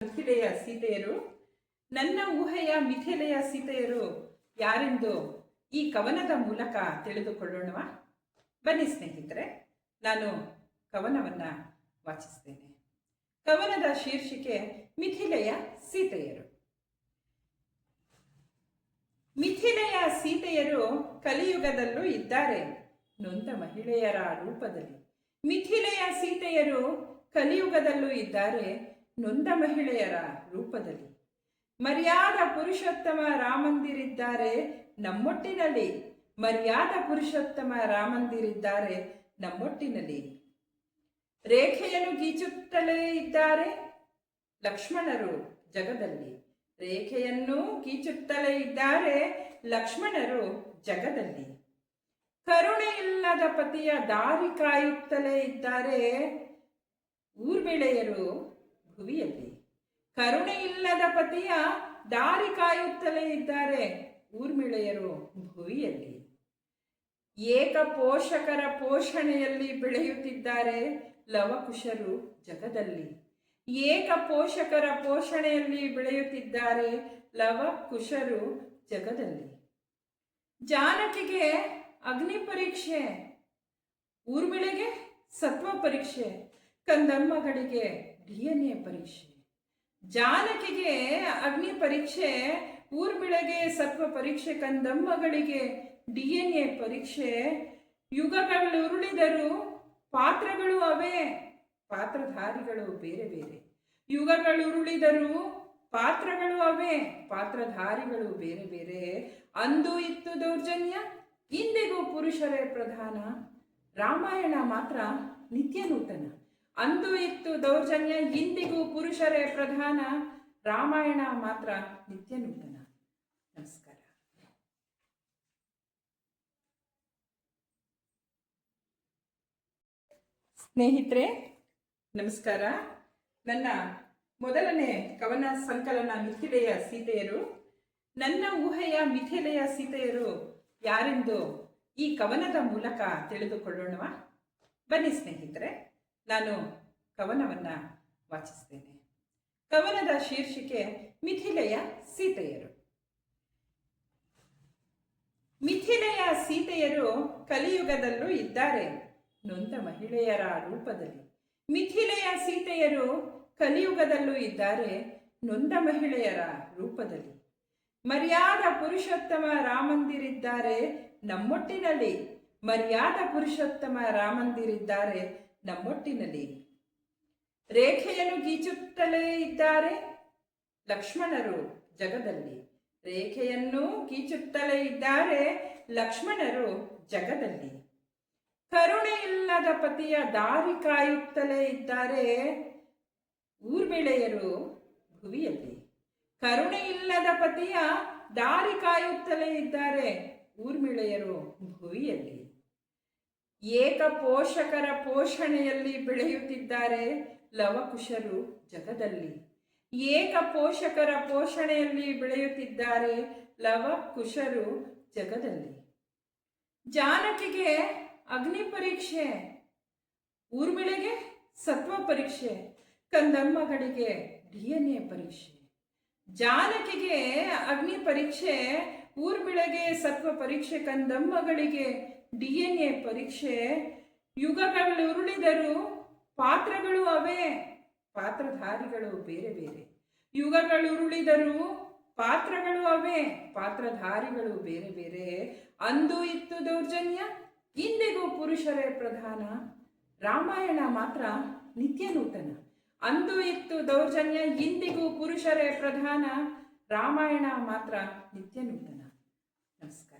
ಮಿಥಿಲೆಯ ಸೀತೆಯರು, ನನ್ನ ಊಹೆಯ ಮಿಥಿಲೆಯ ಸೀತೆಯರು ಯಾರೆಂದು ಈ ಕವನದ ಮೂಲಕ ತಿಳಿದುಕೊಳ್ಳೋಣವಾ? ಬನ್ನಿ ಸ್ನೇಹಿತರೆ, ನಾನು ಕವನವನ್ನ ವಾಚಿಸ್ತೇನೆ. ಕವನದ ಶೀರ್ಷಿಕೆ ಮಿಥಿಲೆಯ ಸೀತೆಯರು. ಮಿಥಿಲೆಯ ಸೀತೆಯರು ಕಲಿಯುಗದಲ್ಲೂ ಇದ್ದಾರೆ, ನೊಂದ ಮಹಿಳೆಯರ ರೂಪದಲ್ಲಿ. ಮಿಥಿಲೆಯ ಸೀತೆಯರು ಕಲಿಯುಗದಲ್ಲೂ ಇದ್ದಾರೆ, ನೊಂದ ಮಹಿಳೆಯರ ರೂಪದಲ್ಲಿ. ಮರ್ಯಾದ ಪುರುಷೋತ್ತಮ ರಾಮಂದಿರಿದ್ದಾರೆ ನಮ್ಮೊಟ್ಟಿನಲ್ಲಿ, ಮರ್ಯಾದ ಪುರುಷೋತ್ತಮ ರಾಮಂದಿರಿದ್ದಾರೆ ನಮ್ಮೊಟ್ಟಿನಲ್ಲಿ. ರೇಖೆಯನ್ನು ಗೀಚುತ್ತಲೇ ಇದ್ದಾರೆ ಲಕ್ಷ್ಮಣರು ಜಗದಲ್ಲಿ, ರೇಖೆಯನ್ನು ಗೀಚುತ್ತಲೇ ಇದ್ದಾರೆ ಲಕ್ಷ್ಮಣರು ಜಗದಲ್ಲಿ. ಕರುಣೆ ಇಲ್ಲದ ಪತಿಯ ದಾರಿ ಕಾಯುತ್ತಲೇ ಇದ್ದಾರೆ ಊರ್ಮಿಳೆಯರು ಭುವಿಯಲ್ಲಿ. ಕರುಣೆ ಇಲ್ಲದ ಪತಿಯ ದಾರಿ ಕಾಯುತ್ತಲೇ ಇದ್ದಾರೆ ಊರ್ಮಿಳೆಯರು ಭುವಿಯಲ್ಲಿ. ಏಕ ಪೋಷಕರ ಪೋಷಣೆಯಲ್ಲಿ ಬೆಳೆಯುತ್ತಿದ್ದಾರೆ ಲವಕುಶರು ಜಗದಲ್ಲಿ. ಏಕ ಪೋಷಕರ ಪೋಷಣೆಯಲ್ಲಿ ಬೆಳೆಯುತ್ತಿದ್ದಾರೆ ಲವಕುಶರು ಜಗದಲ್ಲಿ. ಜಾನಕಿಗೆ ಅಗ್ನಿ ಪರೀಕ್ಷೆ, ಊರ್ಮಿಳೆಗೆ ಸತ್ವ ಪರೀಕ್ಷೆ, ಕಂದಮ್ಮಗಳಿಗೆ DNA ಪರೀಕ್ಷೆ. ಜಾನಕಿಗೆ ಅಗ್ನಿ ಪರೀಕ್ಷೆ, ಊರ್ಮಿಳೆಗೆ ಸತ್ವ ಪರೀಕ್ಷೆ, ಕಂದಮ್ಮಗಳಿಗೆ DNA ಪರೀಕ್ಷೆ. ಯುಗಗಳು ಉರುಳಿದರು ಪಾತ್ರಗಳು ಅವೇ, ಪಾತ್ರಧಾರಿಗಳು ಬೇರೆ ಬೇರೆ. ಯುಗಗಳು ಉರುಳಿದರು ಪಾತ್ರಗಳು ಅವೇ, ಪಾತ್ರಧಾರಿಗಳು ಬೇರೆ ಬೇರೆ. ಅಂದು ಇತ್ತು ದೌರ್ಜನ್ಯ, ಇಂದಿಗೂ ಪುರುಷರೇ ಪ್ರಧಾನ, ರಾಮಾಯಣ ಮಾತ್ರ ನಿತ್ಯ ನೂತನ. ಅಂದು ಇತ್ತು ದೌರ್ಜನ್ಯ, ಇಂದಿಗೂ ಪುರುಷರೇ ಪ್ರಧಾನ, ರಾಮಾಯಣ ಮಾತ್ರ ನಿತ್ಯ ನೂತನ. ನಮಸ್ಕಾರ. ಸ್ನೇಹಿತರೆ ನಮಸ್ಕಾರ. ನನ್ನ ಮೊದಲನೇ ಕವನ ಸಂಕಲನ ಮಿಥಿಲೆಯ ಸೀತೆಯರು. ನನ್ನ ಊಹೆಯ ಮಿಥಿಲೆಯ ಸೀತೆಯರು ಯಾರೆಂದು ಈ ಕವನದ ಮೂಲಕ ತಿಳಿದುಕೊಳ್ಳೋಣವಾ? ಬನ್ನಿ ಸ್ನೇಹಿತರೆ, ನಾನು ಕವನವನ್ನ ವಾಚಿಸ್ತೇನೆ. ಕವನದ ಶೀರ್ಷಿಕೆ ಮಿಥಿಲೆಯ ಸೀತೆಯರು. ಮಿಥಿಲೆಯ ಸೀತೆಯರು ಕಲಿಯುಗದಲ್ಲೂ ಇದ್ದಾರೆ, ನೊಂದ ಮಹಿಳೆಯರ ರೂಪದಲ್ಲಿ. ಮಿಥಿಲೆಯ ಸೀತೆಯರು ಕಲಿಯುಗದಲ್ಲೂ ಇದ್ದಾರೆ, ನೊಂದ ಮಹಿಳೆಯರ ರೂಪದಲ್ಲಿ. ಮರ್ಯಾದ ಪುರುಷೋತ್ತಮ ರಾಮಂದಿರಿದ್ದಾರೆ ನಮ್ಮೊಟ್ಟಿನಲ್ಲಿ, ಮರ್ಯಾದ ಪುರುಷೋತ್ತಮ ರಾಮಂದಿರಿದ್ದಾರೆ ನಮ್ಮೊಟ್ಟಿನಲ್ಲಿ. ರೇಖೆಯನ್ನು ಗೀಚುತ್ತಲೇ ಇದ್ದಾರೆ ಲಕ್ಷ್ಮಣರು ಜಗದಲ್ಲಿ, ರೇಖೆಯನ್ನು ಗೀಚುತ್ತಲೇ ಇದ್ದಾರೆ ಲಕ್ಷ್ಮಣರು ಜಗದಲ್ಲಿ. ಕರುಣೆ ಇಲ್ಲದ ಪತಿಯ ದಾರಿ ಕಾಯುತ್ತಲೇ ಇದ್ದಾರೆ ಊರ್ಮಿಳೆಯರು ಭುವಿಯಲ್ಲಿ. ಕರುಣೆ ಇಲ್ಲದ ಪತಿಯ ದಾರಿ ಕಾಯುತ್ತಲೇ ಇದ್ದಾರೆ ಊರ್ಮಿಳೆಯರು ಭುವಿಯಲ್ಲಿ. ಏಕ ಪೋಷಕರ ಪೋಷಣೆಯಲ್ಲಿ ಬೆಳೆಯುತ್ತಿದ್ದಾರೆ ಲವಕುಶರು ಜಗದಲ್ಲಿ. ಏಕ ಪೋಷಕರ ಪೋಷಣೆಯಲ್ಲಿ ಬೆಳೆಯುತ್ತಿದ್ದಾರೆ ಲವಕುಶರು ಜಗದಲ್ಲಿ. ಜಾನಕಿಗೆ ಅಗ್ನಿ ಪರೀಕ್ಷೆ, ಊರ್ಮಿಳೆಗೆ ಸತ್ವ ಪರೀಕ್ಷೆ, ಕಂದಮ್ಮಗಳಿಗೆ DNA ಪರೀಕ್ಷೆ. ಜಾನಕಿಗೆ ಅಗ್ನಿ ಪರೀಕ್ಷೆ, ಊರ್ಮಿಳೆಗೆ ಸತ್ವ ಪರೀಕ್ಷೆ, ಕಂದಮ್ಮಗಳಿಗೆ DNA ಪರೀಕ್ಷೆ. ಯುಗಗಳು ಉರುಳಿದರು ಪಾತ್ರಗಳು ಅವೇ, ಪಾತ್ರಧಾರಿಗಳು ಬೇರೆ ಬೇರೆ. ಯುಗಗಳು ಉರುಳಿದರು ಪಾತ್ರಗಳು ಅವೇ, ಪಾತ್ರಧಾರಿಗಳು ಬೇರೆ ಬೇರೆ. ಅಂದು ಇತ್ತು ದೌರ್ಜನ್ಯ, ಇಂದಿಗೂ ಪುರುಷರೇ ಪ್ರಧಾನ, ರಾಮಾಯಣ ಮಾತ್ರ ನಿತ್ಯ ನೂತನ. ಅಂದು ಇತ್ತು ದೌರ್ಜನ್ಯ, ಇಂದಿಗೂ ಪುರುಷರೇ ಪ್ರಧಾನ, ರಾಮಾಯಣ ಮಾತ್ರ ನಿತ್ಯ ನೂತನ. ನಮಸ್ಕಾರ.